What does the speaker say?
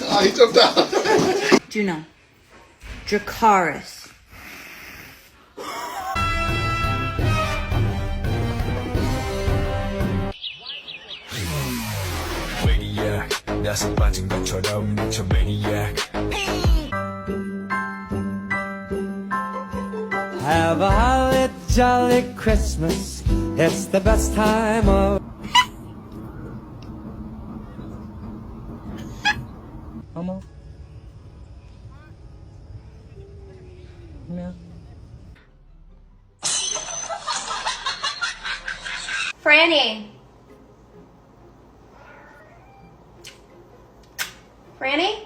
아, 이점다. Juno. Dracaris. maniac 나서 빠진 것처럼 미쳐 maniac Have a holly jolly Christmas. It's the best time of. 어머. 명. Franny. Franny?